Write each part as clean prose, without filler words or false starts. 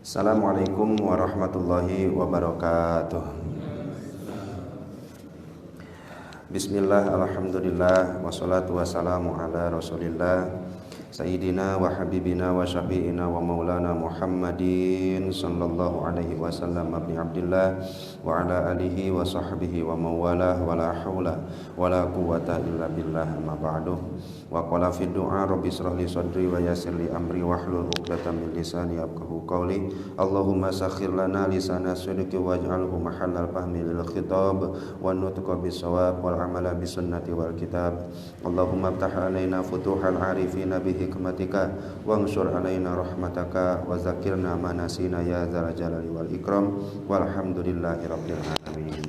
Assalamualaikum warahmatullahi wabarakatuh. Bismillah, alhamdulillah, wassalatu wassalamu ala rasulillah Sayyidina wa habibina wa syafi'ina wa maulana Muhammadin sallallahu alaihi wasallam abdi abdillah wa ala alihi wa sahbihi wa mawalah wa la hawla wa la quwata illa billah amma ba'du. Wa qala fi du'a rabbi israh li sadri wa yassir li amri wahlul 'uqdatam min lisani yafqahu qawli. Allahumma sakhkhir lana lisana sidqi waj'alhu mahallal fahmi lil khitab wa nutqa bis shawab wal amala bis sunnati wal kitab. Allahumma iftah alaina futuhal arifina bi hikmatika wansur alaina rahmataka wa zakirna ma nasina ya dzal jalali wal ikram walhamdulillahi rabbil alamin.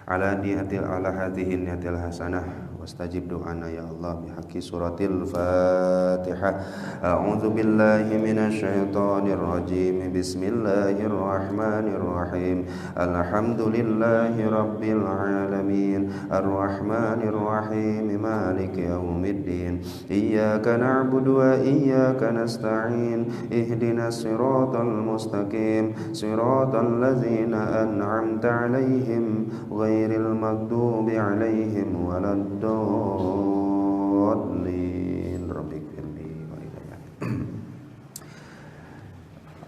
Ala niyatil ala hadhihi niyatil hasanah wastajib do'ana ya Allah bihaqqi suratil Fatihah. A'udzu billahi minasyaitonir rajim. Bismillahirrahmanirrahim. Alhamdulillahi rabbil alamin. Arrahmanir rahim. Maliki yaumiddin. Iyyaka na'budu wa iyyaka nasta'in. Ihdinas siratal mustaqim. Siratal ladzina an'amta 'alaihim ghairil maghdubi 'alaihim waladdallin.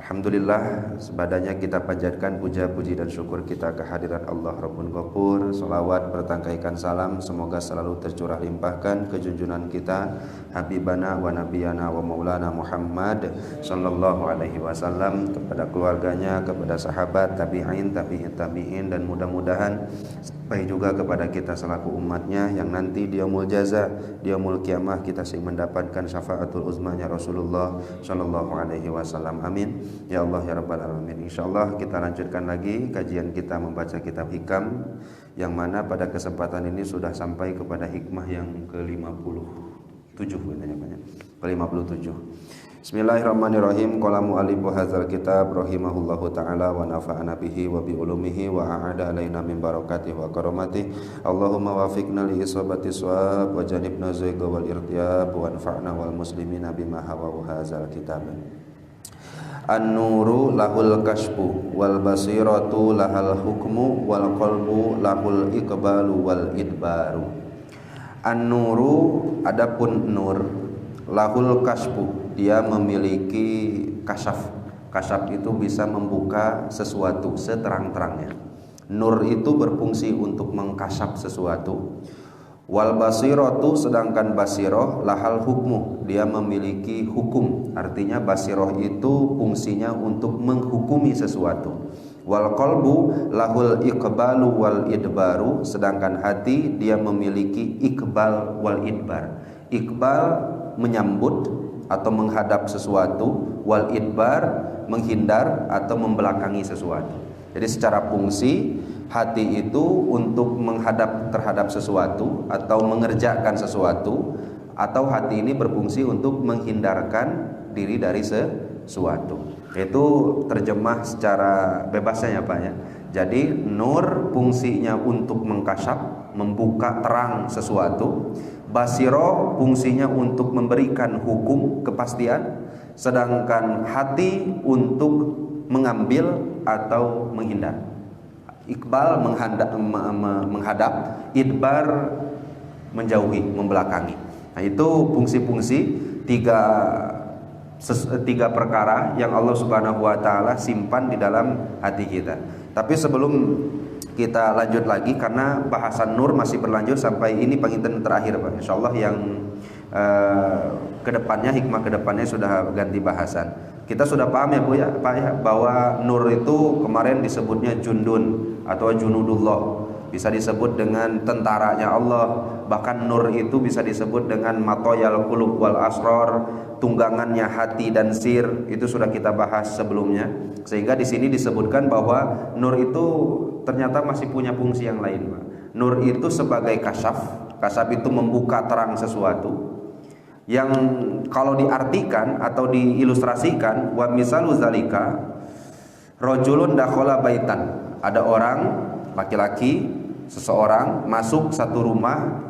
Alhamdulillah, sebadanya kita panjatkan puja puji dan syukur kita kehadirat Allah Rabbun Ghafur. Salawat bertangkaikan salam semoga selalu tercurah limpahkan ke junjungan kita Habibana wa Nabiyana wa Maulana Muhammad sallallahu alaihi wasallam, kepada keluarganya, kepada sahabat, tabi'in, tabi'in, dan mudah-mudahan sampai juga kepada kita selaku umatnya yang nanti di yaumul jaza, di yaumul kiamah kita sing mendapatkan syafaatul uzmanya Rasulullah sallallahu alaihi wasallam. Amin ya Allah ya rabbal alamin. Insyaallah kita lanjutkan lagi kajian kita membaca kitab hikam, yang mana pada kesempatan ini sudah sampai kepada hikmah yang ke-57 banyak ke-57. Bismillahirrahmanirrahim. Qala mu'allifu hadzal kitab rahimahullahu taala wa nafa'ana bihi wa bi ulumihi wa a'ada alaina min barakatihi wa karamatihi. Allahumma wafiqna li isabati shawab wa janibna zayga wal irtiyab wa anfa'na wal muslimina bima hawa hadzal kitab. An-nuru lahul kashfu wal basiratu lahal hukmu wal qalbu lahul iqbalu wal idbaru. An-nuru, adapun nur, lahul kashfu, dia memiliki kasyaf. Kasyaf itu bisa membuka sesuatu seterang-terangnya. Nur itu berfungsi untuk mengkasyaf sesuatu. Wal basiratu, sedangkan basiroh lahal hukmu, dia memiliki hukum. Artinya basiroh itu fungsinya untuk menghukumi sesuatu. Wal qalbu lahul iqbalu wal idbaru, sedangkan hati dia memiliki iqbal wal idbar. Iqbal menyambut atau menghadap sesuatu, wal idbar menghindar atau membelakangi sesuatu. Jadi secara fungsi hati itu untuk menghadap terhadap sesuatu atau mengerjakan sesuatu, atau hati ini berfungsi untuk menghindarkan diri dari sesuatu. Itu terjemah secara bebasnya ya Pak ya. Jadi nur fungsinya untuk mengkasyaf, membuka terang sesuatu. Basiro fungsinya untuk memberikan hukum, kepastian. Sedangkan hati untuk mengambil atau menghindar. Iqbal menghadap, idbar menjauhi, membelakangi. Nah, itu fungsi-fungsi tiga perkara yang Allah Subhanahu wa taala simpan di dalam hati kita. Tapi sebelum kita lanjut lagi, karena bahasan nur masih berlanjut sampai ini penginten terakhir Pak. Insyaallah yang kedepannya, hikmah kedepannya sudah ganti bahasan. Kita sudah paham ya Bu ya Pak ya, bahwa nur itu kemarin disebutnya jundun atau junudullah, bisa disebut dengan tentaranya Allah. Bahkan nur itu bisa disebut dengan matoyal qulub wal asror, tunggangannya hati dan sir. Itu sudah kita bahas sebelumnya. Sehingga di sini disebutkan bahwa nur itu ternyata masih punya fungsi yang lain Pak. Nur itu sebagai kasyaf. Kasyaf itu membuka terang sesuatu, yang kalau diartikan atau diilustrasikan, wa misalu zalika rajulun dakhala baitan, ada orang laki-laki, seseorang masuk satu rumah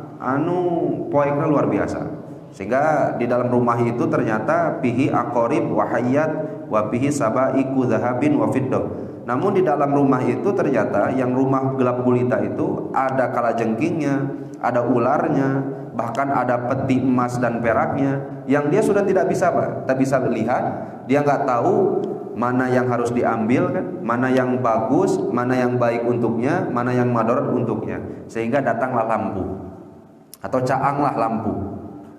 poekna luar biasa, sehingga di dalam rumah itu ternyata bihi aqarib wa hayyat wa fihi sabaiku dzahabin wa fiddah. Namun di dalam rumah itu ternyata yang rumah gelap gulita itu ada kalajengkingnya, ada ularnya, bahkan ada peti emas dan peraknya yang dia sudah tidak bisa lihat, dia nggak tahu mana yang harus diambil kan, mana yang bagus, mana yang baik untuknya, mana yang madarat untuknya. Sehingga datanglah lampu atau caanglah lampu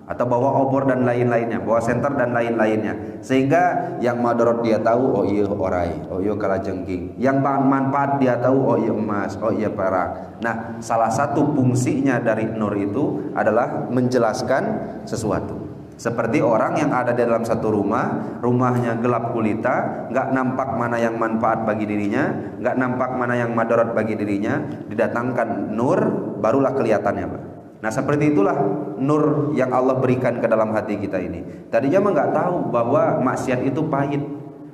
atau bawa obor dan lain-lainnya, bawa senter dan lain-lainnya, sehingga yang madarat dia tahu, oh iya orai, oh iya kalajengking. Yang manfaat dia tahu, oh iya emas, oh iya perak. Nah, salah satu fungsinya dari nur itu adalah menjelaskan sesuatu. Seperti orang yang ada di dalam satu rumah, rumahnya gelap gulita, nggak nampak mana yang manfaat bagi dirinya, nggak nampak mana yang madarat bagi dirinya, didatangkan nur, barulah kelihatannya, Pak. Nah, seperti itulah nur yang Allah berikan ke dalam hati kita ini. Tadinya mah nggak tahu bahwa maksiat itu pahit,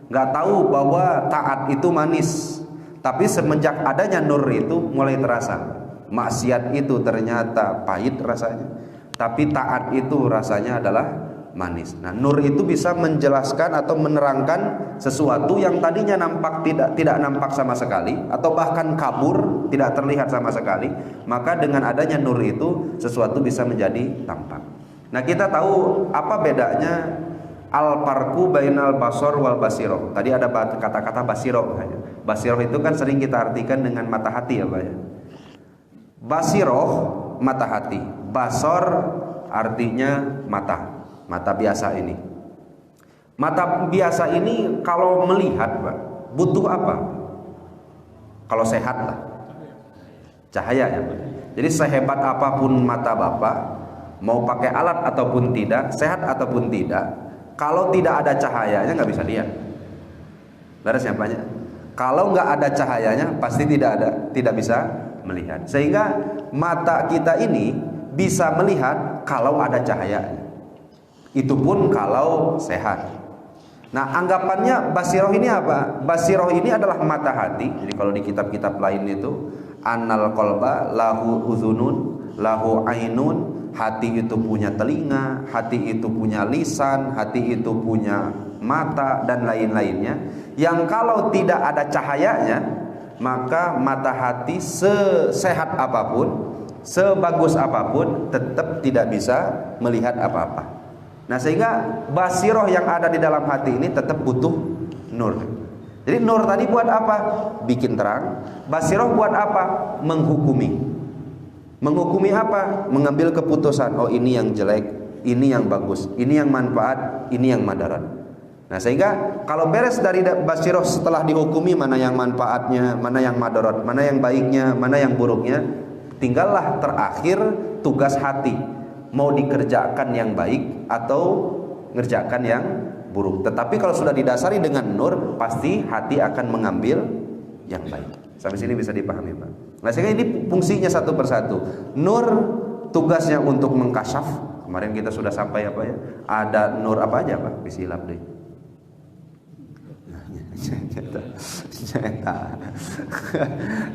nggak tahu bahwa taat itu manis. Tapi semenjak adanya nur itu mulai terasa, maksiat itu ternyata pahit rasanya, tapi taat itu rasanya adalah manis. Nah, nur itu bisa menjelaskan atau menerangkan sesuatu yang tadinya nampak tidak nampak sama sekali, atau bahkan kabur, tidak terlihat sama sekali. Maka dengan adanya nur itu sesuatu bisa menjadi tampak. Nah, kita tahu apa bedanya al-farqu bainal basar wal basiroh. Tadi ada kata-kata basiroh. Basiroh itu kan sering kita artikan dengan mata hati ya, Pak ya. Basiroh mata hati, basar artinya mata biasa ini. Mata biasa ini kalau melihat, Pak, butuh apa? Kalau sehat lah, cahaya ya, Pak. Jadi sehebat apapun mata Bapak, mau pakai alat ataupun tidak, sehat ataupun tidak, kalau tidak ada cahayanya nggak bisa lihat. Beres ya, Pak? Kalau nggak ada cahayanya pasti tidak bisa melihat. Sehingga mata kita ini bisa melihat kalau ada cahayanya. Itu pun kalau sehat. Nah, anggapannya basiroh ini apa? Basiroh ini adalah mata hati. Jadi kalau di kitab-kitab lain itu annal qalba lahu uzunun lahu ainun. Hati itu punya telinga, hati itu punya lisan, hati itu punya mata dan lain-lainnya. Yang kalau tidak ada cahayanya, maka mata hati sesehat apapun, sebagus apapun, tetap tidak bisa melihat apa-apa. Nah, sehingga basiroh yang ada di dalam hati ini tetap butuh nur. Jadi nur tadi buat apa? Bikin terang. Basiroh buat apa? Menghukumi. Menghukumi apa? Mengambil keputusan. Oh, ini yang jelek, ini yang bagus, ini yang manfaat, ini yang madarat. Nah, sehingga kalau beres dari basiroh setelah dihukumi mana yang manfaatnya, mana yang madarat, mana yang baiknya, mana yang buruknya, tinggallah terakhir tugas hati. Mau dikerjakan yang baik atau ngerjakan yang buruk. Tetapi kalau sudah didasari dengan nur, pasti hati akan mengambil yang baik. Sampai sini bisa dipahami, Pak. Nah, sehingga ini fungsinya satu persatu. Nur tugasnya untuk mengkasyaf. Kemarin kita sudah sampai apa ya? Ada nur apa aja, Pak? Disilap deh.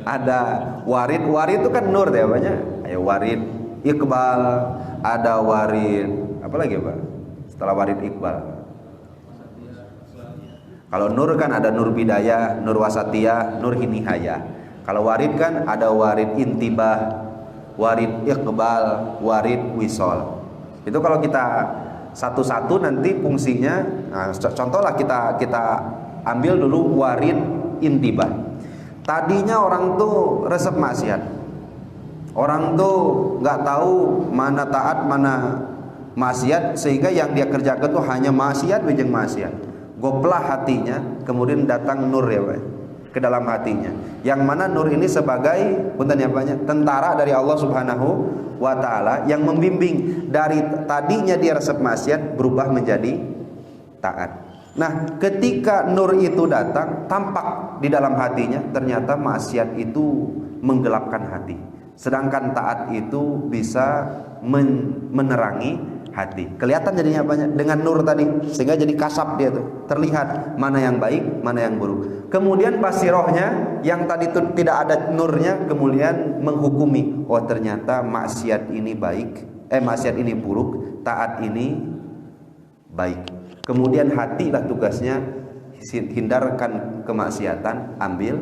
Ada warid. Warid itu kan nur ya, Pak ya. Ayo warid iqbal, ada warid apa lagi, Pak? Setelah warid iqbal. Kalau nur kan ada nur bidayah, nur wasatiyah, nur hinihayah. Kalau warid kan ada warid intibah, warid iqbal, warid wisol. Itu kalau kita satu-satu nanti fungsinya. Nah, contohlah kita ambil dulu warid intibah. Tadinya orang tuh resep maksiat. Orang tuh nggak tahu mana taat, mana maksiat, sehingga yang dia kerjakan tuh hanya maksiat, bejeng maksiat. Goplah hatinya, kemudian datang nur ya, Pak, ke dalam hatinya. Yang mana nur ini sebagai tentara dari Allah Subhanahu wa taala yang membimbing dari tadinya dia resep maksiat berubah menjadi taat. Nah, ketika nur itu datang, tampak di dalam hatinya ternyata maksiat itu menggelapkan hati. Sedangkan taat itu bisa menerangi hati. Kelihatan jadinya banyak dengan nur tadi, sehingga jadi kasab dia tuh. Terlihat mana yang baik, mana yang buruk. Kemudian basirohnya yang tadi tuh tidak ada nurnya, kemudian menghukumi. Oh, ternyata maksiat ini baik, maksiat ini buruk, taat ini baik. Kemudian hati lah tugasnya hindarkan kemaksiatan, ambil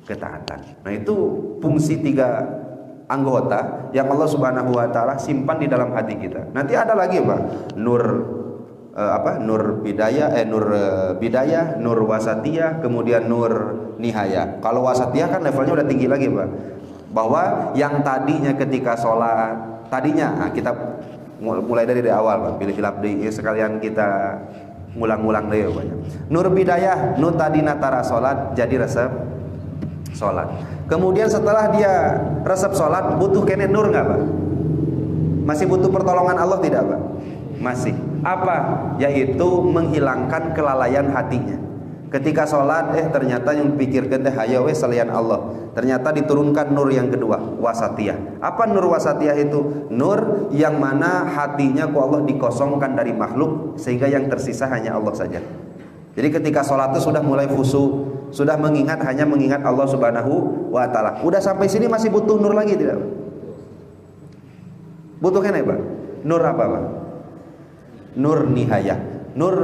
ketaatan. Nah, itu fungsi 3 anggota yang Allah Subhanahu wa taala simpan di dalam hati kita. Nanti ada lagi, Pak, nur nur bidayah, nur wasatiyah, kemudian nur nihayah. Kalau wasatiyah kan levelnya udah tinggi lagi, Pak. Bahwa yang tadinya ketika sholat, tadinya kita mulai dari awal, Pak. Pilih-pilih abdi sekalian kita ngulang-ngulang deh, Pak. Nur bidayah, nur tadi natara sholat jadi resep sholat. Kemudian setelah dia resep sholat, butuh kene nur nggak, Pak? Masih butuh pertolongan Allah tidak, Pak? Masih. Apa? Yaitu menghilangkan kelalaian hatinya. Ketika sholat, ternyata yang pikirkan teh hayo selain Allah. Ternyata diturunkan nur yang kedua, wasatiyah. Apa nur wasatiyah itu? Nur yang mana hatinya ku Allah dikosongkan dari makhluk, sehingga yang tersisa hanya Allah saja. Jadi ketika sholat itu sudah mulai khusyuk, sudah hanya mengingat Allah Subhanahu wa taala. Udah sampai sini masih butuh nur lagi tidak? Butuh kan ya, Pak? Nur apa, Pak? Nur nihayah. Nur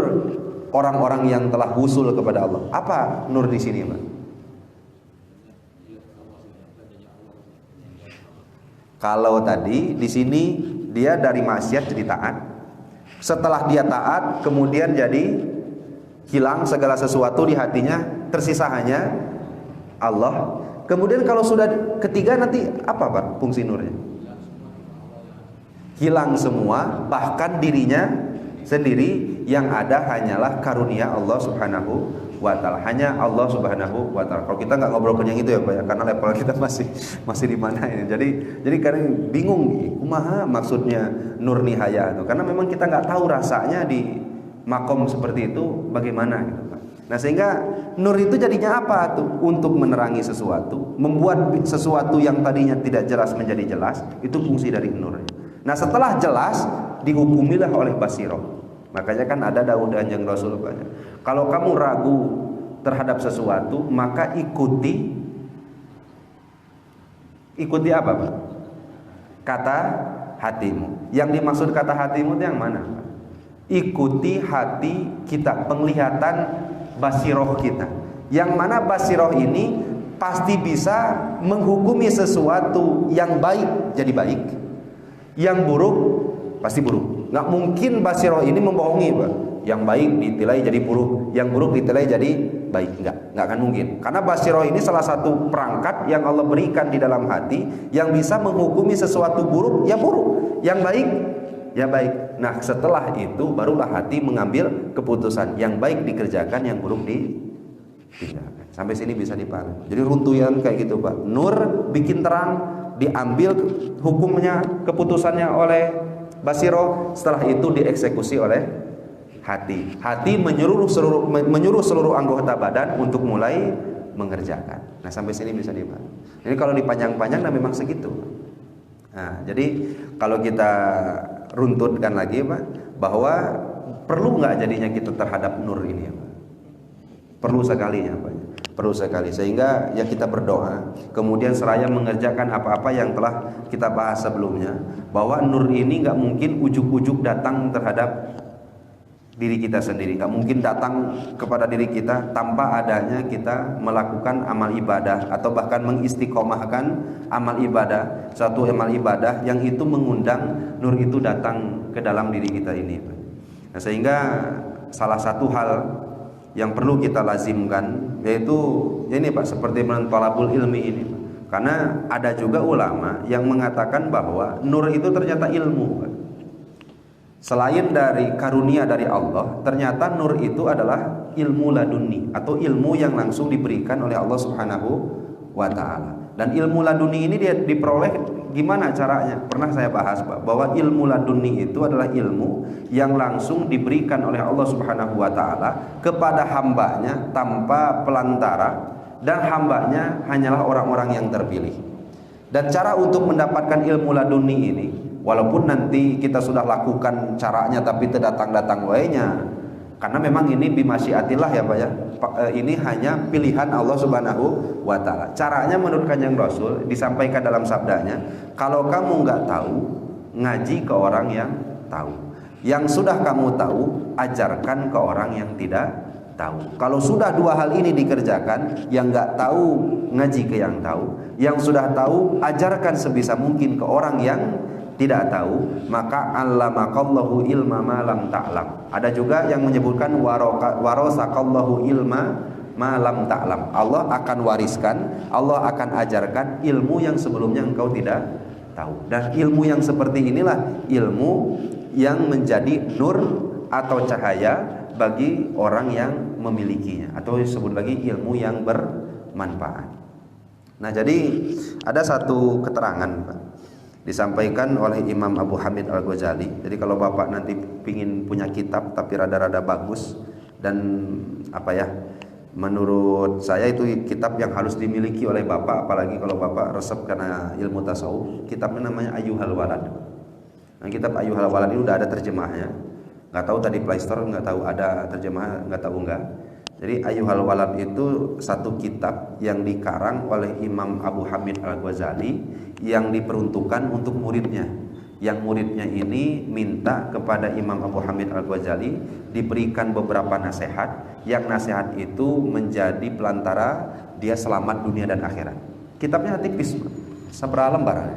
orang-orang yang telah wusul kepada Allah. Apa nur di sini, Pak? Kalau tadi di sini dia dari maksiat jadi taat. Setelah dia taat, kemudian jadi hilang segala sesuatu di hatinya, tersisa hanya Allah. Kemudian kalau sudah ketiga nanti apa, Pak, fungsi nurnya? Hilang semua, bahkan dirinya sendiri yang ada hanyalah karunia Allah Subhanahu wa taala. Hanya Allah Subhanahu wa taala. Kalau kita nggak ngobrolkan yang itu ya, Pak, ya, karena level kita masih di mana ini. Jadi kadang bingung, kumaha maksudnya nur nihaya itu. Karena memang kita nggak tahu rasanya di makom seperti itu bagaimana gitu, Pak. Nah, sehingga nur itu jadinya apa tuh? Untuk menerangi sesuatu, membuat sesuatu yang tadinya tidak jelas menjadi jelas. Itu fungsi dari nurnya. Nah, setelah jelas dihukumilah oleh basiroh. Makanya kan ada Daud dan Kanjeng Rasul banyak. Kalau kamu ragu terhadap sesuatu, maka ikuti apa, Pak? Kata hatimu. Yang dimaksud kata hatimu itu yang mana, Pak? Ikuti hati kita, penglihatan basiroh kita. Yang mana basiroh ini pasti bisa menghukumi sesuatu yang baik jadi baik, yang buruk pasti buruk. Nggak mungkin basiroh ini membohongi, Pak. Yang baik ditilai jadi buruk, yang buruk ditilai jadi baik. Nggak akan mungkin. Karena basiroh ini salah satu perangkat yang Allah berikan di dalam hati yang bisa menghukumi sesuatu buruk ya buruk, yang baik ya baik. Nah, setelah itu barulah hati mengambil keputusan, yang baik dikerjakan, yang buruk ditinggalkan. Sampai sini bisa dipahami. Jadi runtuyan kayak gitu, Pak. Nur bikin terang, diambil hukumnya, keputusannya oleh basiro, setelah itu dieksekusi oleh hati. Hati menyuruh seluruh anggota badan untuk mulai mengerjakan. Nah, sampai sini bisa dipahami. Jadi kalau dipanjang-panjang, nah memang segitu. Nah, jadi kalau kita runtutkan lagi, Pak, bahwa perlu nggak jadinya kita terhadap nur ini, Pak? Perlu sekali ya, Pak. Perlu sekali, sehingga ya kita berdoa, kemudian seraya mengerjakan apa-apa yang telah kita bahas sebelumnya, bahwa nur ini nggak mungkin ujuk-ujuk datang terhadap diri kita sendiri, nggak mungkin datang kepada diri kita tanpa adanya kita melakukan amal ibadah atau bahkan mengistiqomahkan amal ibadah, suatu amal ibadah yang itu mengundang nur itu datang ke dalam diri kita ini. Nah, sehingga salah satu hal yang perlu kita lazimkan yaitu ini, Pak, seperti talabul ilmi ini, Pak. Karena ada juga ulama yang mengatakan bahwa nur itu ternyata ilmu, Pak. Selain dari karunia dari Allah, ternyata nur itu adalah ilmu laduni atau ilmu yang langsung diberikan oleh Allah Subhanahu wa taala. Dan ilmu laduni ini dia diperoleh gimana caranya? Pernah saya bahas, Pak, bahwa ilmu laduni itu adalah ilmu yang langsung diberikan oleh Allah Subhanahu wa taala kepada hambanya tanpa pelantara, dan hambanya hanyalah orang-orang yang terpilih. Dan cara untuk mendapatkan ilmu laduni ini, walaupun nanti kita sudah lakukan caranya tapi terdatang-datang wainya, karena memang ini bimasyiatillah ya, Pak, ya. Ini hanya pilihan Allah Subhanahu wa taala. Caranya menurut Kanjeng Rasul disampaikan dalam sabdanya, kalau kamu nggak tahu, ngaji ke orang yang tahu. Yang sudah kamu tahu, ajarkan ke orang yang tidak tahu. Kalau sudah dua hal ini dikerjakan, yang nggak tahu ngaji ke yang tahu, yang sudah tahu ajarkan sebisa mungkin ke orang yang tidak tahu, maka allamakallahu ilma ma lam ta'lam. Ada juga yang menyebutkan warasakallahu ilma ma lam ta'lam. Allah akan wariskan, Allah akan ajarkan ilmu yang sebelumnya engkau tidak tahu. Dan ilmu yang seperti inilah ilmu yang menjadi nur atau cahaya bagi orang yang memilikinya, atau disebut lagi ilmu yang bermanfaat. Nah, jadi ada satu keterangan, Pak, disampaikan oleh Imam Abu Hamid Al-Ghazali. Jadi kalau Bapak nanti pingin punya kitab tapi rada-rada bagus dan menurut saya itu kitab yang harus dimiliki oleh Bapak, apalagi kalau Bapak resep karena ilmu tasawuf, kitabnya namanya Ayyuhal Walad. Nah, kitab Ayyuhal Walad ini udah ada terjemahnya. Nggak tahu tadi Play Store nggak tahu ada terjemah, nggak tahu enggak. Jadi Ayyuhal Walad itu satu kitab yang dikarang oleh Imam Abu Hamid Al-Ghazali yang diperuntukkan untuk muridnya. Yang muridnya ini minta kepada Imam Abu Hamid Al-Ghazali diberikan beberapa nasihat, yang nasihat itu menjadi pelantara dia selamat dunia dan akhirat. Kitabnya tipis, seberapa lembaran?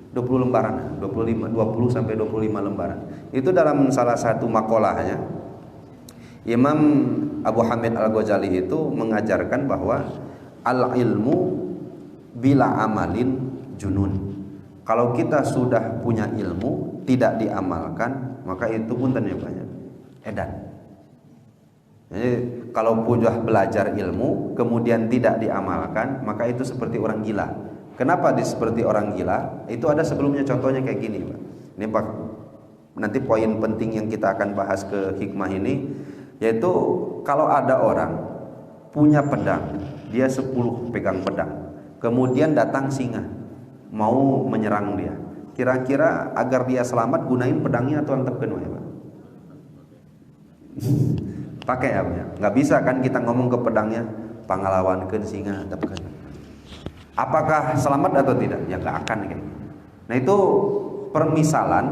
20 lembaran, 20 sampai 25 lembaran. Itu dalam salah satu makolahnya Imam Abu Hamid Al-Ghazali itu mengajarkan bahwa al-ilmu bila amalin junun. Kalau kita sudah punya ilmu tidak diamalkan, maka itu punten ya banyak edan. Jadi kalau sudah belajar ilmu kemudian tidak diamalkan, maka itu seperti orang gila. Kenapa seperti orang gila? Itu ada sebelumnya contohnya kayak gini, Pak. Ini Pak, nanti poin penting yang kita akan bahas ke hikmah ini, yaitu kalau ada orang punya pedang, dia 10 pegang pedang, kemudian datang singa mau menyerang dia, kira-kira agar dia selamat gunain pedangnya atau antepkeun ya, Pak? Pakai ya, Pak? Nggak bisa kan kita ngomong ke pedangnya pangalawankeun singa antepkeun. Apakah selamat atau tidak? Ya nggak akan kayak gitu. Nah, itu permisalan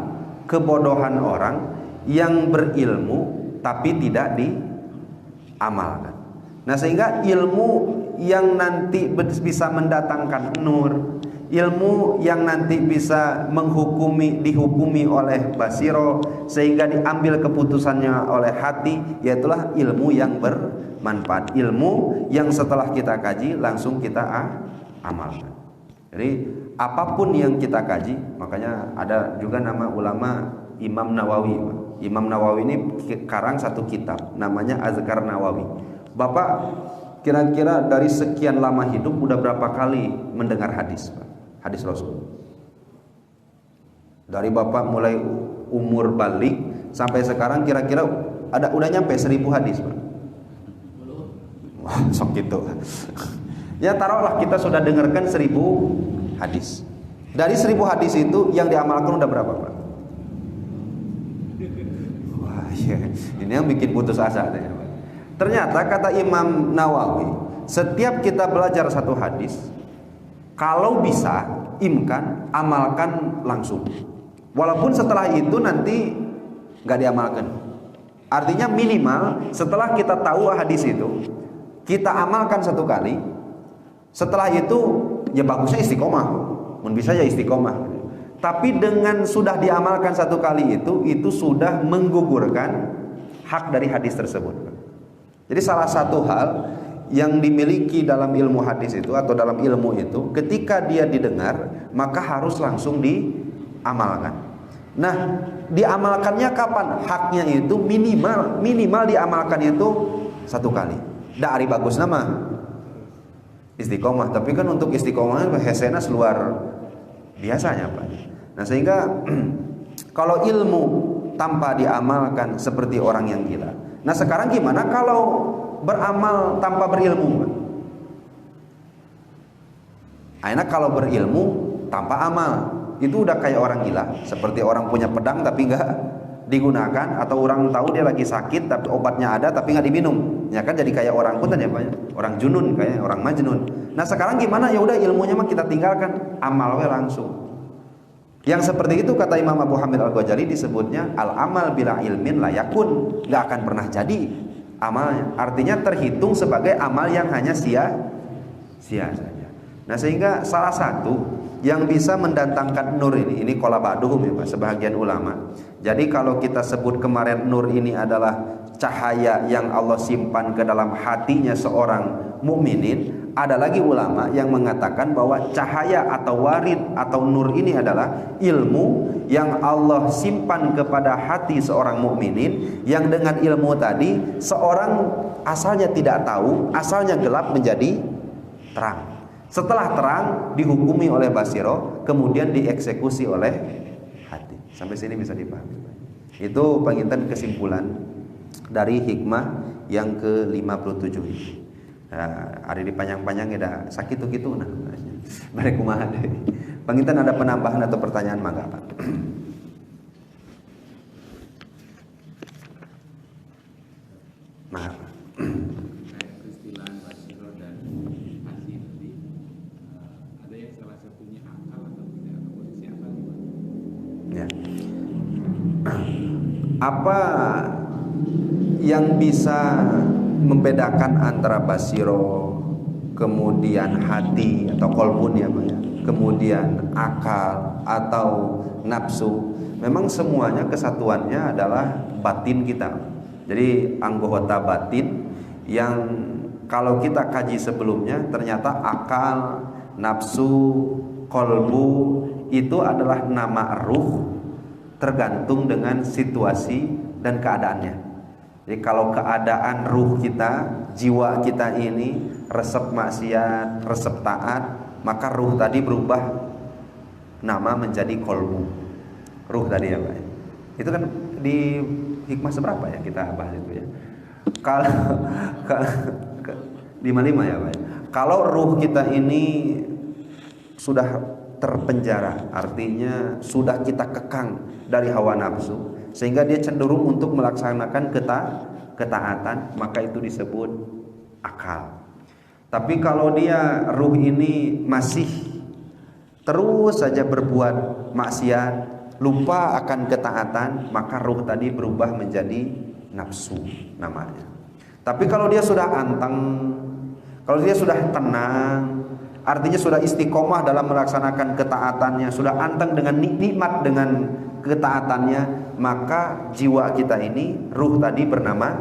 kebodohan orang yang berilmu tapi tidak diamalkan. Nah, sehingga ilmu yang nanti bisa mendatangkan nur, ilmu yang nanti bisa dihukumi oleh basiro sehingga diambil keputusannya oleh hati, yaitulah ilmu yang bermanfaat, ilmu yang setelah kita kaji langsung kita amalkan. Jadi apapun yang kita kaji, makanya ada juga nama ulama Imam Nawawi. Imam Nawawi ini karang satu kitab namanya Azkar Nawawi. Bapak kira-kira dari sekian lama hidup udah berapa kali mendengar hadis, Pak? Hadis Rasul. Dari Bapak mulai umur balik sampai sekarang kira-kira udah nyampe 1000 hadis, Pak? Wah, sok gitu. Ya taruhlah kita sudah dengarkan 1000 hadis. Dari 1000 hadis itu yang diamalkan udah berapa, Pak? Wah, ya. Ini yang bikin putus asa. Ternyata kata Imam Nawawi, setiap kita belajar satu hadis, kalau bisa imkan amalkan langsung. Walaupun setelah itu nanti nggak diamalkan. Artinya minimal setelah kita tahu hadis itu, kita amalkan satu kali. Setelah itu ya bagusnya istiqomah, mun bisa ya istiqomah. Tapi dengan sudah diamalkan satu kali itu sudah menggugurkan hak dari hadis tersebut. Jadi salah satu hal yang dimiliki dalam ilmu hadis itu atau dalam ilmu itu, ketika dia didengar maka harus langsung diamalkan. Nah, diamalkannya kapan? Haknya itu minimal diamalkan itu satu kali. Dari bagus nama istiqomah, tapi kan untuk istiqomah hesena luar biasanya, Pak. Nah, sehingga kalau ilmu tanpa diamalkan seperti orang yang gila. Nah, sekarang gimana kalau beramal tanpa berilmu? Enak kalau berilmu tanpa amal, itu udah kayak orang gila, seperti orang punya pedang tapi nggak digunakan, atau orang tahu dia lagi sakit tapi obatnya ada tapi nggak diminum, ya kan jadi kayak orang punten ya, Pak, orang junun, kayak orang majnun. Nah, sekarang gimana? Ya udah ilmunya mah kita tinggalkan, amalnya langsung. Yang seperti itu kata Imam Abu Hamid Al-Ghazali disebutnya al-amal bila ilmin layakun, nggak akan pernah jadi amalnya. Artinya terhitung sebagai amal yang hanya sia-sia saja. Nah sehingga salah satu yang bisa mendatangkan nur ini qola ba'duhum ya Pak, sebahagian ulama. Jadi kalau kita sebut kemarin nur ini adalah cahaya yang Allah simpan ke dalam hatinya seorang mukminin, ada lagi ulama yang mengatakan bahwa cahaya atau warid atau nur ini adalah ilmu yang Allah simpan kepada hati seorang mukminin, yang dengan ilmu tadi seorang asalnya tidak tahu, asalnya gelap menjadi terang. Setelah terang dihukumi oleh basiro, kemudian dieksekusi oleh hati. Sampai sini bisa dipahami. Itu penginten kesimpulan dari hikmah yang ke-57 ini. Ada di panjang-panjang ya sakit tuh gitu nah. Balik kumaha deh. Penginten ada penambahan atau pertanyaan mangga Pak? Maaf. Apa yang bisa membedakan antara basiro, kemudian hati atau kolbun ya Pak ya, kemudian akal atau nafsu? Memang semuanya kesatuannya adalah batin kita. Jadi anggota batin yang kalau kita kaji sebelumnya ternyata akal, nafsu, kolbu itu adalah nama ruh, tergantung dengan situasi dan keadaannya. Jadi kalau keadaan ruh kita, jiwa kita ini resep maksiat, resep taat, maka ruh tadi berubah nama menjadi kolbu. Ruh tadi ya Pak. Itu kan di hikmah seberapa ya kita bahas itu ya. Kalau di 55 ya Pak. Kalau ruh kita ini sudah terpenjara, artinya sudah kita kekang dari hawa nafsu sehingga dia cenderung untuk melaksanakan ketaatan, maka itu disebut akal. Tapi kalau dia ruh ini masih terus saja berbuat maksiat, lupa akan ketaatan, maka ruh tadi berubah menjadi nafsu namanya. Tapi kalau dia sudah anteng, kalau dia sudah tenang, artinya sudah istiqomah dalam melaksanakan ketaatannya, sudah anteng dengan nikmat dengan ketaatannya, maka jiwa kita ini, ruh tadi bernama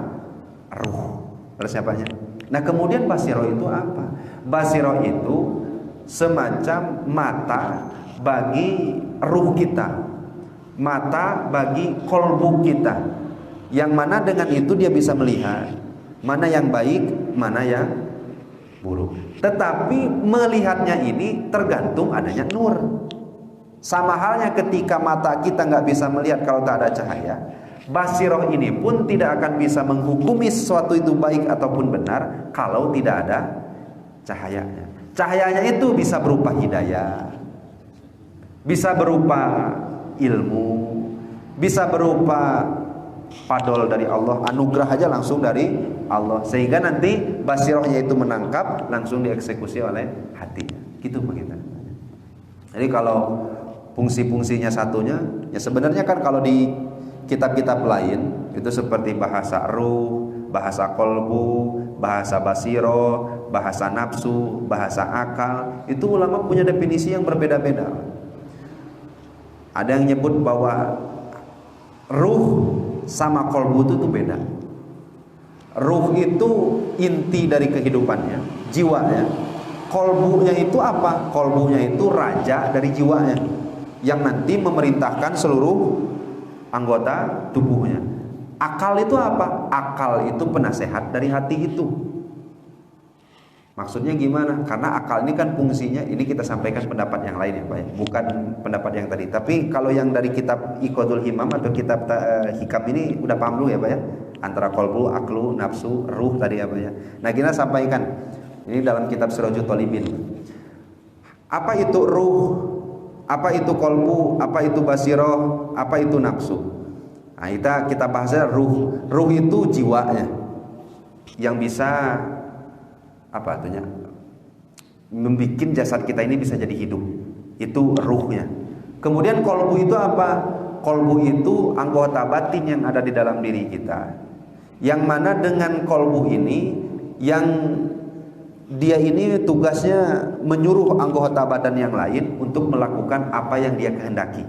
ruh. Terus siapanya? Nah kemudian basiro itu apa? Basiro itu semacam mata bagi ruh kita, mata bagi kolbu kita, yang mana dengan itu dia bisa melihat mana yang baik, mana yang buruk. Tetapi melihatnya ini tergantung adanya nur. Sama halnya ketika mata kita nggak bisa melihat kalau tak ada cahaya, basiroh ini pun tidak akan bisa menghukumi sesuatu itu baik ataupun benar kalau tidak ada cahayanya. Cahayanya itu bisa berupa hidayah, bisa berupa ilmu, bisa berupa padol dari Allah, anugerah aja langsung dari Allah, sehingga nanti basirohnya itu menangkap, langsung dieksekusi oleh hatinya. Gitu begitu. Jadi kalau fungsi-fungsinya satunya, ya sebenarnya kan kalau di kitab-kitab lain itu seperti bahasa ruh, bahasa kolbu, bahasa basiro, bahasa nafsu, bahasa akal, itu ulama punya definisi yang berbeda-beda. Ada yang nyebut bahwa ruh sama kolbu itu beda. Ruh itu inti dari kehidupannya, jiwanya. Kolbunya itu apa? Kolbunya itu raja dari jiwanya, yang nanti memerintahkan seluruh anggota tubuhnya. Akal itu apa? Akal itu penasehat dari hati itu. Maksudnya gimana? Karena akal ini kan fungsinya, ini kita sampaikan pendapat yang lain ya Pak ya, bukan pendapat yang tadi. Tapi kalau yang dari kitab Iqadul Himam atau kitab Hikam ini udah paham dulu ya Pak ya, antara kolbu, aklu, nafsu, ruh tadi ya Pak ya. Nah kita sampaikan ini dalam kitab Sirajul Talibin. Apa itu ruh? Apa itu kolbu? Apa itu basiroh? Apa itu nafsu? Nah kita bahasnya ruh. Ruh itu jiwanya yang bisa apa artinya membikin jasad kita ini bisa jadi hidup. Itu ruhnya. Kemudian kolbu itu apa? Kolbu itu anggota batin yang ada di dalam diri kita, yang mana dengan kolbu ini yang dia ini tugasnya menyuruh anggota badan yang lain untuk melakukan apa yang dia kehendaki.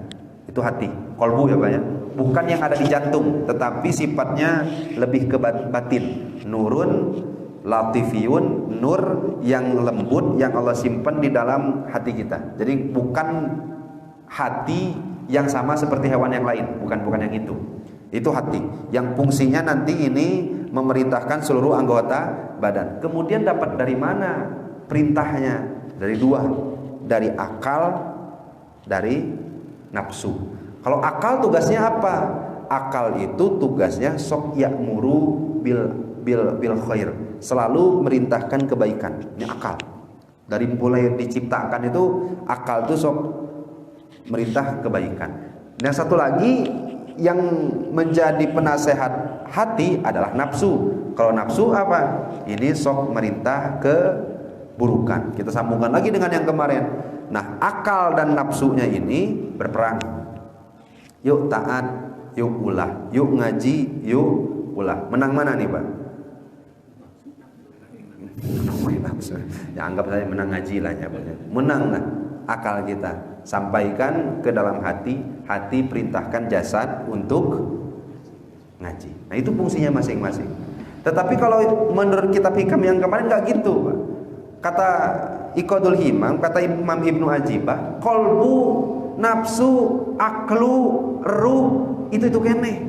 Itu hati, kolbu ya Pak ya. Bukan yang ada di jantung, tetapi sifatnya lebih ke batin. Nurun latifiyun, nur yang lembut yang Allah simpan di dalam hati kita. Jadi bukan hati yang sama seperti hewan yang lain, bukan yang itu. Itu hati yang fungsinya nanti ini memerintahkan seluruh anggota badan. Kemudian dapat dari mana perintahnya? Dari dua, dari akal, dari nafsu. Kalau akal tugasnya apa? Akal itu tugasnya sok ya'muru bil khair, selalu merintahkan kebaikan. Ini akal. Dari mulai diciptakan itu akal itu sok merintah kebaikan. Dan satu lagi yang menjadi penasehat hati adalah nafsu. Kalau nafsu apa? Ini sok merintah keburukan. Kita sambungkan lagi dengan yang kemarin. Nah, akal dan nafsunya ini berperang. Yuk taat, yuk ulah, yuk ngaji, yuk ulah. Menang mana nih Pak? Ya anggap saya menang ngaji lah ya. Menang lah akal kita. Sampaikan ke dalam hati, hati perintahkan jasad untuk ngaji. Nah itu fungsinya masing-masing. Tetapi kalau menurut kitab hikam yang kemarin nggak gitu Pak. Kata Iqadul Himam, kata Imam Ibnu Ajibah, kolbu, nafsu, aklu, ruh itu kene.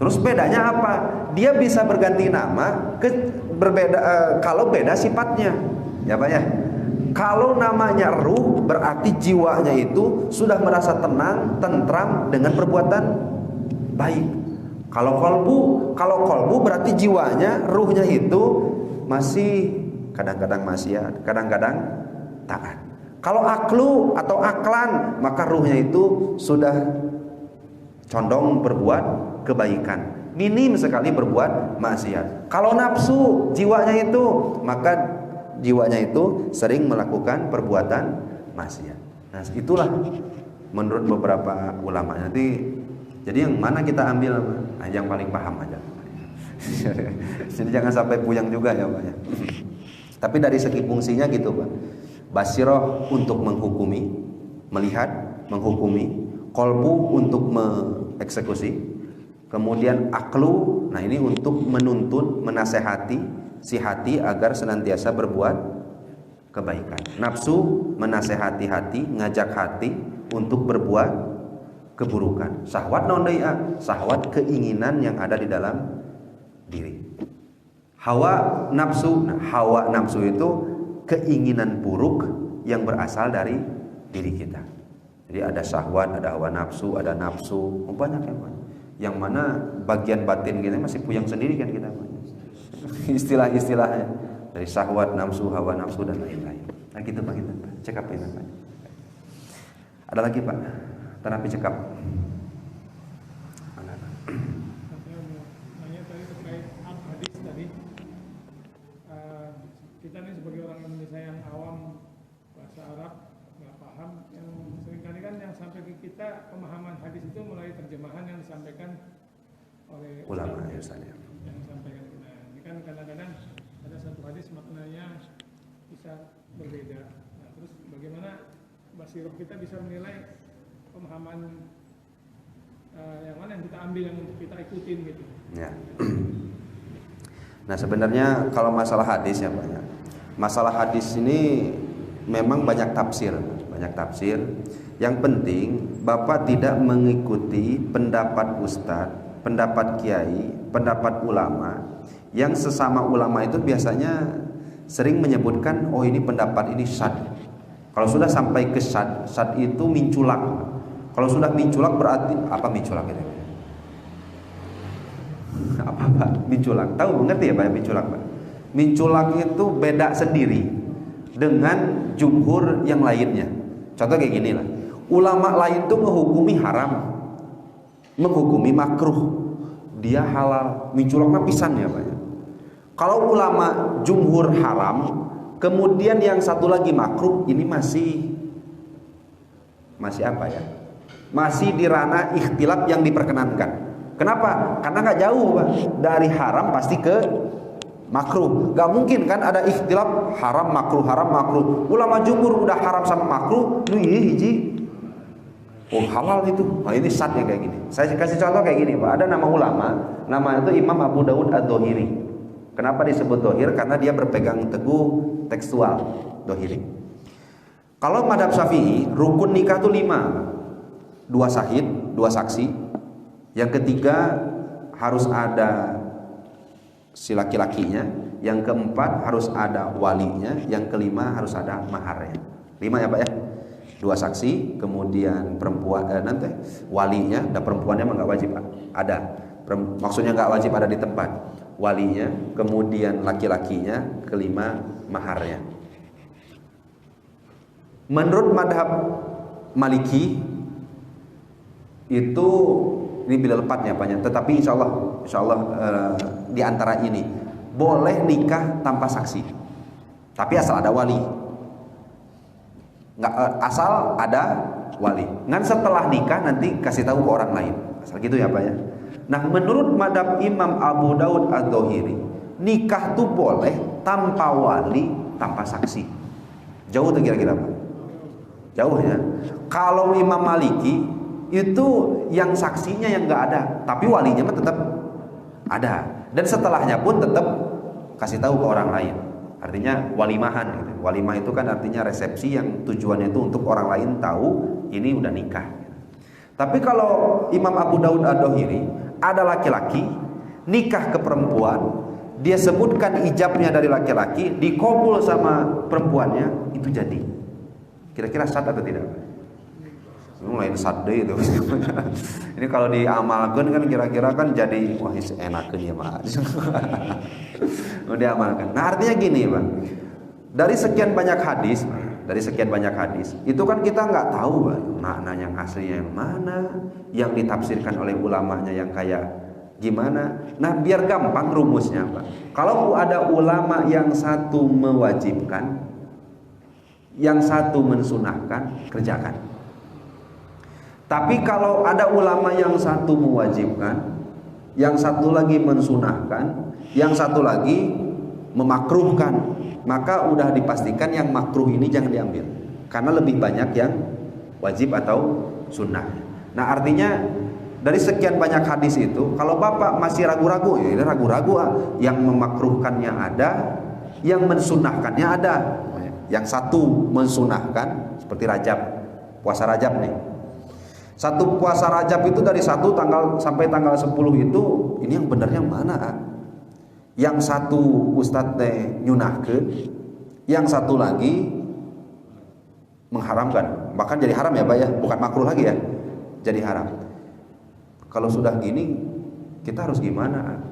Terus bedanya apa? Dia bisa berganti nama kalau beda sifatnya. Ya Pak ya. Kalau namanya ruh berarti jiwanya itu sudah merasa tenang, tentram dengan perbuatan baik. Kalau kolbu berarti jiwanya, ruhnya itu masih kadang-kadang maksiat, kadang-kadang taat. Kalau aklu atau aklan, maka ruhnya itu sudah condong berbuat kebaikan, minim sekali berbuat maksiat. Kalau nafsu jiwanya itu, maka jiwanya itu sering melakukan perbuatan maksiat. Nah itulah menurut beberapa ulama. Nanti jadi yang mana kita ambil? Nah, yang paling paham aja. Jadi jangan sampai puyang juga ya Pak ya. Tapi dari segi fungsinya gitu Pak. Basiroh untuk menghukumi, melihat, menghukumi. Kolbu untuk mengeksekusi. Kemudian aklu, nah ini untuk menuntun, menasehati si hati agar senantiasa berbuat kebaikan. Nafsu menasehati hati, ngajak hati untuk berbuat keburukan. Syahwat naon deui? Syahwat keinginan yang ada di dalam diri. Hawa nafsu, nah, hawa nafsu itu keinginan buruk yang berasal dari diri kita. Jadi ada syahwat, ada hawa nafsu, ada nafsu, banyak yang banyak. Yang mana bagian batin kita masih puyang sendiri kan kita. Istilah-istilahnya dari syahwat, nafsu, hawa nafsu dan lain-lain. Nah gitu Pak, kita check up ini Pak. Ada lagi Pak, terapi check up. Nanya tadi terkait hadis tadi. Kita nih sebagai orang Indonesia yang awam bahasa Arab nggak paham, yang seringkali kan yang sampai ke kita pemahaman hadis itu mulai terjemahan yang disampaikan oleh ulama ya Ustaz. Yang disampaikan kita. Ini kan kadang-kadang ada satu hadis maknanya bisa berbeda. Nah, terus bagaimana basiroh kita bisa menilai pemahaman yang mana yang kita ambil yang untuk kita ikutin gitu. Ya. Nah sebenarnya kalau masalah hadis ya Pak, masalah hadis ini memang banyak tafsir. Yang penting Bapak tidak mengikuti pendapat ustadz, pendapat kiai, pendapat ulama yang sesama ulama itu biasanya sering menyebutkan oh ini pendapat ini syad. Kalau sudah sampai ke syad itu minculak. Kalau sudah minculak berarti apa minculak itu? Apa Pak? Minculak. Tahu mengerti ya Pak minculak Pak? Minculak itu beda sendiri dengan jumhur yang lainnya. Contoh kayak gini lah. Ulama lain tuh menghukumi haram, menghukumi makruh, dia halal. Minculak mah pisan ya Pak. Kalau ulama jumhur haram, kemudian yang satu lagi makruh, ini masih masih apa ya? Masih di ranah ikhtilaf yang diperkenankan. Kenapa? Karena nggak jauh Pak. Dari haram pasti ke makruh. Gak mungkin kan ada ikhtilaf haram makruh. Ulama jumhur udah haram sama makruh, lu hiji halal itu. Nah ini satnya kayak gini. Saya kasih contoh kayak gini Pak. Ada nama ulama, nama itu Imam Abu Dawud Ad-Dohiri. Kenapa disebut dohir? Karena dia berpegang teguh tekstual dohiri. Kalau madhab Syafi'i, rukun nikah itu 5. 2 syahid, 2 saksi. Yang ketiga harus ada si laki-lakinya. Yang keempat harus ada walinya. Yang kelima harus ada maharnya. 5 ya Pak ya. 2 saksi, kemudian perempuan nanti walinya, dan perempuannya mah nggak wajib ada. Maksudnya nggak wajib ada di tempat. Walinya, kemudian laki-lakinya, kelima maharnya. Menurut madhab Maliki itu ini bila lepatnya banyak, tetapi insya Allah di antara ini boleh nikah tanpa saksi, tapi asal ada wali. Nggak asal ada wali. Ngan setelah nikah nanti kasih tahu ke orang lain. Asal gitu ya Pak ya. Nah menurut madhab Imam Abu Dawud Ad-Dohiri, nikah tuh boleh tanpa wali, tanpa saksi. Jauh tuh kira-kira Pak? Jauh ya. Kalau Imam Maliki itu yang saksinya yang nggak ada, tapi walinya mah tetap ada. Dan setelahnya pun tetap kasih tahu ke orang lain. Artinya walimahan gitu. Walimah itu kan artinya resepsi yang tujuannya itu untuk orang lain tahu ini udah nikah. Tapi kalau Imam Abu Dawud Ad-Dohiri, ada laki-laki nikah ke perempuan, dia sebutkan ijabnya dari laki-laki, dikabul sama perempuannya, itu jadi. Kira-kira sah atau tidak? Lain sadde itu. Ini kalau diamalkan kan kira-kira kan jadi wah enakeun ya mah. Udah amalkan. Nah, artinya gini, Pak. Dari sekian banyak hadis, itu kan kita nggak tahu, Pak, makna yang aslinya yang mana, yang ditafsirkan oleh ulamanya yang kayak gimana. Nah, biar gampang rumusnya, Pak. Kalau ada ulama yang satu mewajibkan, yang satu mensunahkan, kerjakan. Tapi kalau ada ulama yang satu mewajibkan, yang satu lagi mensunahkan, yang satu lagi memakruhkan, maka udah dipastikan yang makruh ini jangan diambil, karena lebih banyak yang wajib atau sunnah. Nah artinya dari sekian banyak hadis itu, kalau Bapak masih ragu-ragu, ya ini ragu-ragu, yang memakruhkannya ada, yang mensunahkannya ada. Yang satu mensunahkan seperti Rajab, puasa Rajab nih. Satu puasa Rajab itu dari 1 tanggal sampai tanggal 10 itu, ini yang benarnya mana? Yang satu Ustadz nyunahkeun, yang satu lagi mengharamkan. Bahkan jadi haram ya Pak ya, bukan makruh lagi ya, jadi haram. Kalau sudah gini kita harus gimana?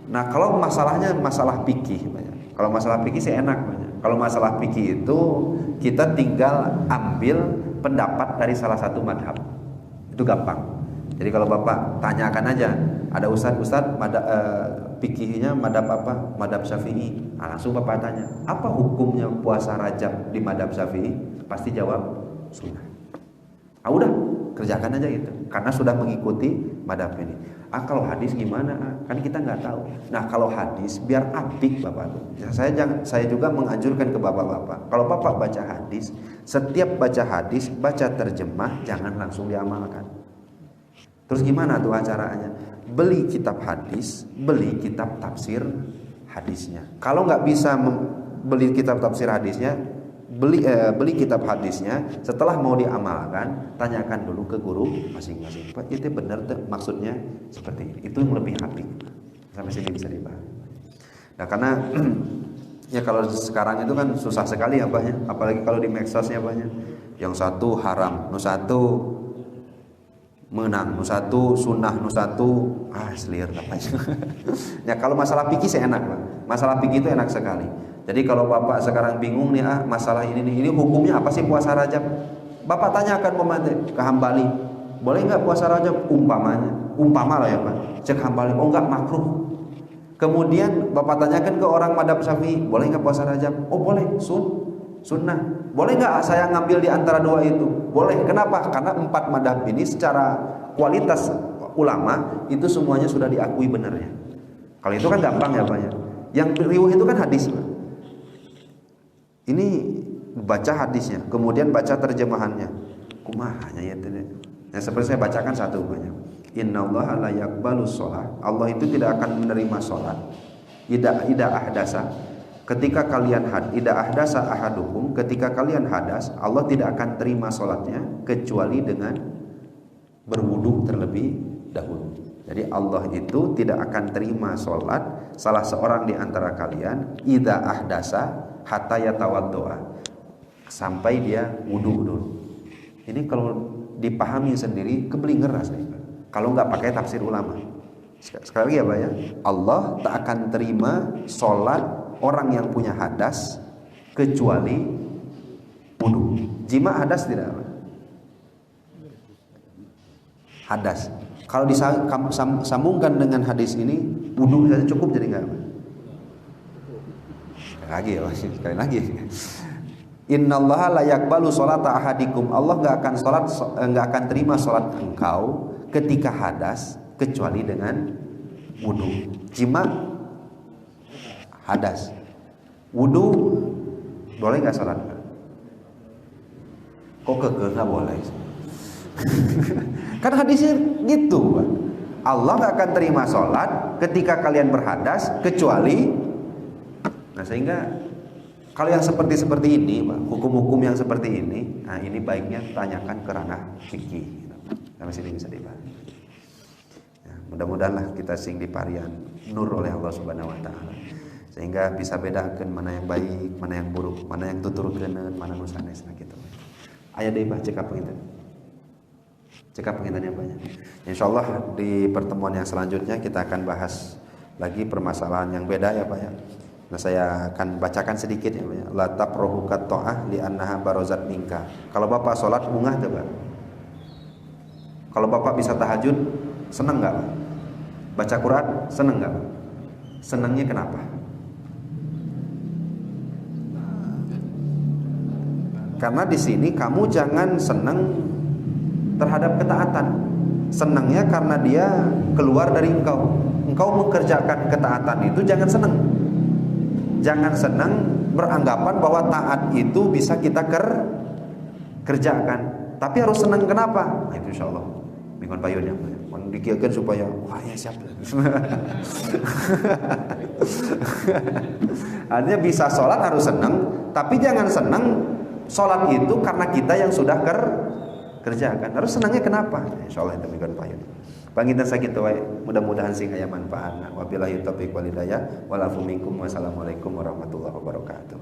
Nah kalau masalahnya masalah fikih, kalau masalah fikih sih enak. Kalau masalah fikih itu kita tinggal ambil pendapat dari salah satu madhab, itu gampang. Jadi kalau Bapak tanyakan aja, ada Ustadz fikihnya madhab apa? Madhab Syafi'i. Nah, langsung Bapak tanya, apa hukumnya puasa Rajab di madhab Syafi'i? Pasti jawab sunnah. Ah udah, kerjakan aja gitu, karena sudah mengikuti madhab ini. Kalau hadis gimana? Kan kita nggak tahu. Nah kalau hadis biar apik Bapak tuh. Saya juga menganjurkan ke Bapak-bapak, kalau Bapak baca hadis, setiap baca hadis baca terjemah, jangan langsung diamalkan. Terus gimana tuh acaranya? Beli kitab hadis, beli kitab tafsir hadisnya. Kalau nggak bisa beli kitab tafsir hadisnya, beli kitab hadisnya. Setelah mau diamalkan, tanyakan dulu ke guru masing-masing. Pak, itu benar tuh maksudnya seperti ini. Itu yang lebih apik. Sampai sini bisa dibahas. Nah karena ya kalau sekarang itu kan susah sekali ya Pak ya, apalagi kalau di medsosnya banyak. Yang satu haram, nu satu menang, nu satu sunnah, nu satu selir apa aja. Ya kalau masalah fikih sih enak Pak. Masalah fikih itu enak sekali. Jadi kalau Bapak sekarang bingung nih masalah ini hukumnya apa sih puasa Rajab? Bapak tanyakan ke Hambali, boleh nggak puasa Rajab? Umpama lah ya Pak. Cek Hambali, oh nggak, makruh. Kemudian Bapak tanyakan ke orang madhab Syafi'i, boleh nggak puasa Rajab? Oh boleh, sunnah. boleh nggak saya ngambil di antara dua itu? Boleh. Kenapa? Karena 4 madhab ini secara kualitas ulama itu semuanya sudah diakui benarnya. Kalau itu kan gampang ya Pak ya. Yang riwayat itu kan hadis Pak. Ini baca hadisnya, kemudian baca terjemahannya. Kumahanya ya tidak. Nah, seperti saya bacakan satu banyak. Innallaha la yaqbalu sholat. Allah itu tidak akan menerima sholat. Ida ahdasa. Ketika kalian ida ahdasa ahadukum, ketika kalian hadas, Allah tidak akan terima sholatnya kecuali dengan berwudu terlebih dahulu. Jadi Allah itu tidak akan terima sholat salah seorang di antara kalian ida ahdasa hatta yatawaddoa, sampai dia wudu dulu. Ini kalau dipahami sendiri keblinger rasanya kalau nggak pakai tafsir ulama. Sekali lagi ya Pak ya, Allah tak akan terima sholat orang yang punya hadas kecuali wudu. Jima hadas tidak Pak? Hadas. Kalau disambungkan dengan hadis ini, wudu saja cukup jadi nggak Pak? Sekali lagi. Innallaha la yaqbalu sholata ahadikum. Allah enggak akan terima salat engkau ketika hadas kecuali dengan wudu. Jima hadas. Wudu boleh enggak salat? Kok enggak boleh? Kan hadisnya gitu, Pak. Allah enggak akan terima salat ketika kalian berhadas kecuali. Nah, sehingga kalau yang seperti ini, Pak, hukum-hukum yang seperti ini, nah ini baiknya tanyakan ke ranah fikih. Sampai sini bisa dibahas. Ya, mudah-mudahanlah kita sing diparian nur oleh Allah Subhanahu wa taala. Sehingga bisa bedakan mana yang baik, mana yang buruk, mana yang tuturkeun, mana nu sanesna gitu. Aya deui Pak cekap penginten. Cekap penginten yang banyak. Insyaallah di pertemuan yang selanjutnya kita akan bahas lagi permasalahan yang beda ya Pak ya. Nah, saya akan bacakan sedikit ya, la tafrohukat to'ah li annaha barozat minka. Kalau Bapak sholat bungah coba. Kalau Bapak bisa tahajud, senang nggak Pak? Baca Quran, senang nggak Pak? Senangnya kenapa? Karena di sini kamu jangan senang terhadap ketaatan. Senangnya karena dia keluar dari engkau. Engkau mengerjakan ketaatan itu jangan senang. Jangan senang beranggapan bahwa taat itu bisa kita kerjakan. Tapi harus senang kenapa? Nah, itu insyaallah minggu payun ya. Mun dikieukeun supaya wah ya siap. Artinya bisa sholat harus senang, tapi jangan senang sholat itu karena kita yang sudah kerjakan. Harus senangnya kenapa? Insyaallah itu minggu payun. Panginten sakitu wae, mudah-mudahan sing aya manfaatna. Wabillahi taufiq wal hidayah. Walafu minkum. Wassalamualaikum warahmatullahi wabarakatuh.